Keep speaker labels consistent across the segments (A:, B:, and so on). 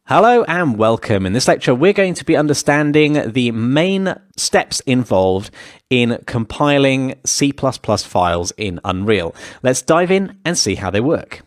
A: Hello and welcome. In this lecture, we're going to be understanding the main steps involved in compiling C++ files in Unreal. Let's dive in and see how they work.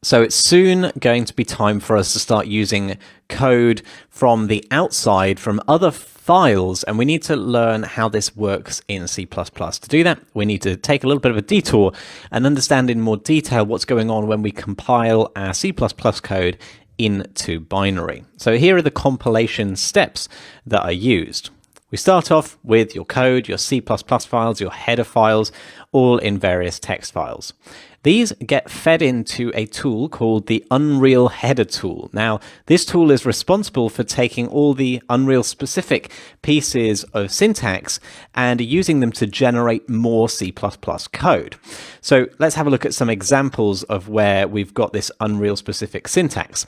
A: So it's soon going to be time for us to start using code from the outside, from other files, and we need to learn how this works in C++. To do that, we need to take a little bit of a detour and understand in more detail what's going on when we compile our C++ code into binary. So here are the compilation steps that are used. We start off with your code, your C++ files, your header files, all in various text files. These get fed into a tool called the Unreal Header tool. Now, this tool is responsible for taking all the Unreal specific pieces of syntax and using them to generate more C++ code. So let's have a look at some examples of where we've got this Unreal specific syntax.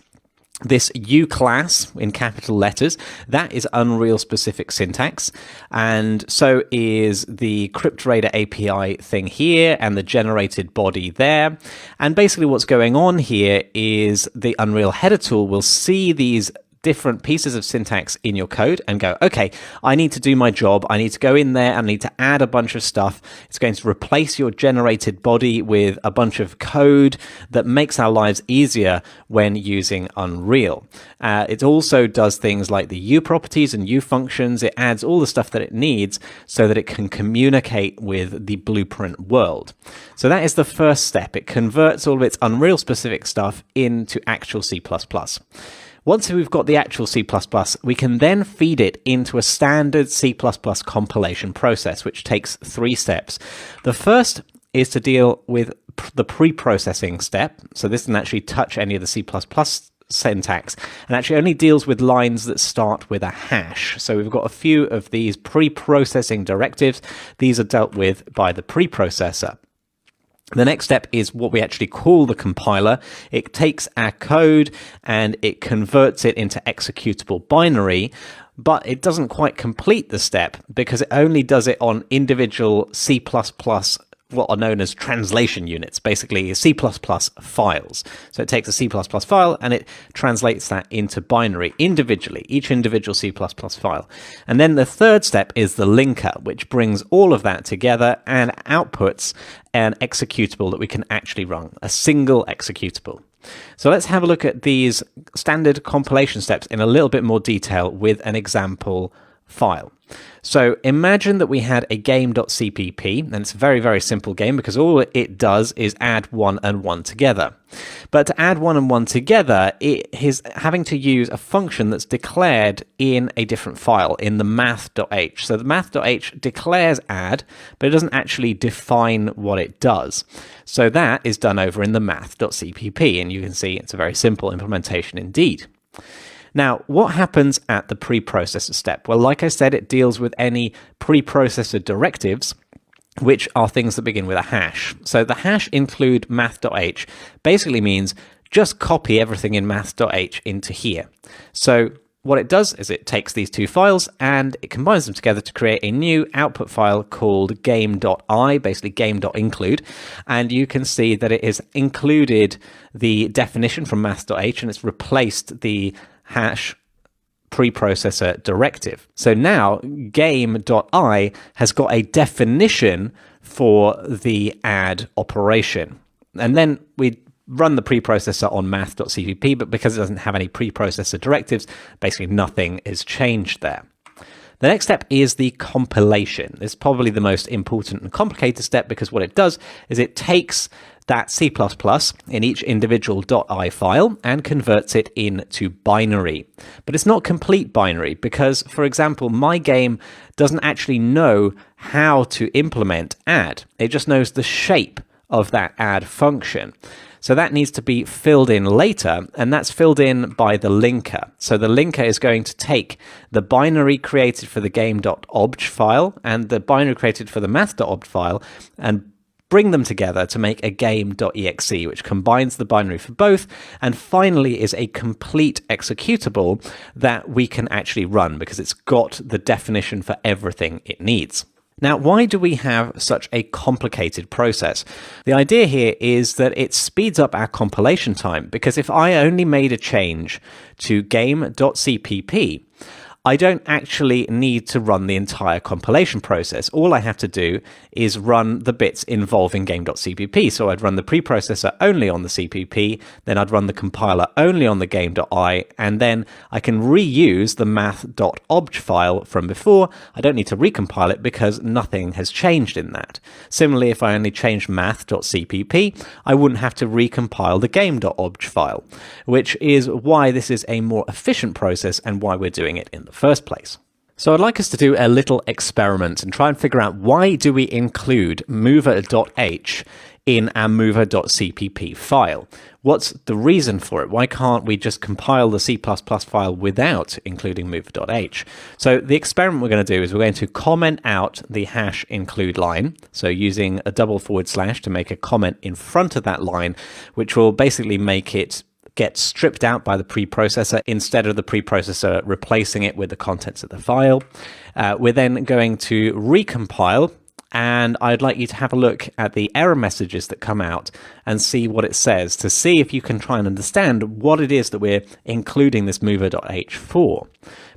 A: This U class in capital letters, that is Unreal specific syntax, and so is the CryptRaider API thing here and the generated body there. And basically what's going on here is the Unreal Header tool will see these different pieces of syntax in your code and go, okay, I need to do my job. I need to go in there and I need to add a bunch of stuff. It's going to replace your generated body with a bunch of code that makes our lives easier when using Unreal. It also does things like the U properties and U functions. It adds all the stuff that it needs so that it can communicate with the blueprint world. So that is the first step. It converts all of its Unreal specific stuff into actual C++. Once we've got the actual C++, we can then feed it into a standard C++ compilation process, which takes 3 steps. The first is to deal with the pre-processing step. So this doesn't actually touch any of the C++ syntax and actually only deals with lines that start with a hash. So we've got a few of these pre-processing directives. These are dealt with by the preprocessor. The next step is what we actually call the compiler. It takes our code and it converts it into executable binary, but it doesn't quite complete the step because it only does it on individual C++, what are known as translation units, basically C++ files. So it takes a C++ file and it translates that into binary individually, each individual C++ file. And then the third step is the linker, which brings all of that together and outputs an executable that we can actually run, a single executable. So let's have a look at these standard compilation steps in a little bit more detail with an example file. So imagine that we had a game.cpp, and it's a very, very simple game because all it does is add 1 and 1 together. But to add 1 and 1 together, it is having to use a function that's declared in a different file, in the math.h. So the math.h declares add, but it doesn't actually define what it does. So that is done over in the math.cpp, and you can see it's a very simple implementation indeed. Now, what happens at the preprocessor step? Well, like I said, it deals with any preprocessor directives, which are things that begin with a hash. So the hash include math.h basically means just copy everything in math.h into here. So what it does is it takes these 2 files and it combines them together to create a new output file called game.i, basically game.include. And you can see that it has included the definition from math.h and it's replaced the hash preprocessor directive. So now game.i has got a definition for the add operation. And then we run the preprocessor on math.cpp, but because it doesn't have any preprocessor directives, basically nothing is changed there. The next step is the compilation. This is probably the most important and complicated step because what it does is it takes that C++ in each individual .i file and converts it into binary. But it's not complete binary because, for example, my game doesn't actually know how to implement add. It just knows the shape of that add function. So that needs to be filled in later, and that's filled in by the linker. So the linker is going to take the binary created for the game.obj file and the binary created for the math.obj file and bring them together to make a game.exe, which combines the binary for both, and finally is a complete executable that we can actually run because it's got the definition for everything it needs. Now, why do we have such a complicated process? The idea here is that it speeds up our compilation time, because if I only made a change to game.cpp, I don't actually need to run the entire compilation process. All I have to do is run the bits involving game.cpp. So I'd run the preprocessor only on the CPP, then I'd run the compiler only on the game.i, and then I can reuse the math.obj file from before. I don't need to recompile it because nothing has changed in that. Similarly, if I only changed math.cpp, I wouldn't have to recompile the game.obj file, which is why this is a more efficient process and why we're doing it in the first place. So I'd like us to do a little experiment and try and figure out, why do we include mover.h in our mover.cpp file? What's the reason for it? Why can't we just compile the C++ file without including mover.h? So the experiment we're going to do is we're going to comment out the hash include line. So using a double / to make a comment in front of that line, which will basically make it get stripped out by the preprocessor instead of the preprocessor replacing it with the contents of the file. We're then going to recompile, and I'd like you to have a look at the error messages that come out and see what it says, to see if you can try and understand what it is that we're including this mover.h for.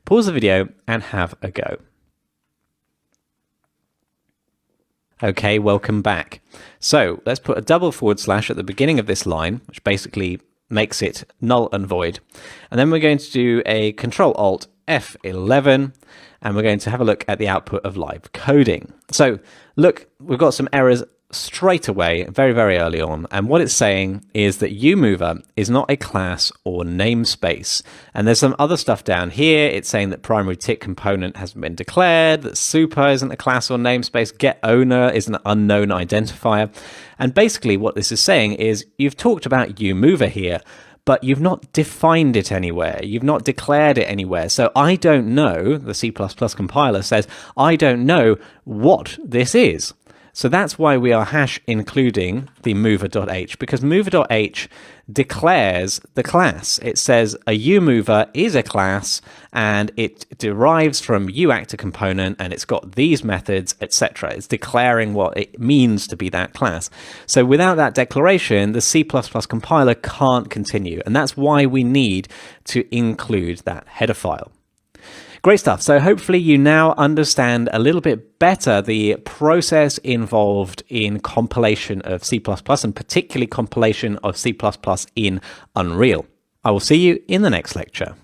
A: Pause the video and have a go. Okay, welcome back. So let's put a double / at the beginning of this line, which basically makes it null and void. And then we're going to do a Control-Alt F11, and we're going to have a look at the output of live coding. So look, we've got some errors straight away, very, very early on. And what it's saying is that umover is not a class or namespace. And there's some other stuff down here. It's saying that primary tick component hasn't been declared, that super isn't a class or namespace, getOwner is an unknown identifier. And basically what this is saying is, you've talked about umover here, but you've not defined it anywhere. You've not declared it anywhere. So I don't know, the C++ compiler says, I don't know what this is. So that's why we are hash including the mover.h, because mover.h declares the class. It says a umover is a class and it derives from uActor component and it's got these methods, etc. It's declaring what it means to be that class. So without that declaration, the C++ compiler can't continue. And that's why we need to include that header file. Great stuff. So hopefully you now understand a little bit better the process involved in compilation of C++, and particularly compilation of C++ in Unreal. I will see you in the next lecture.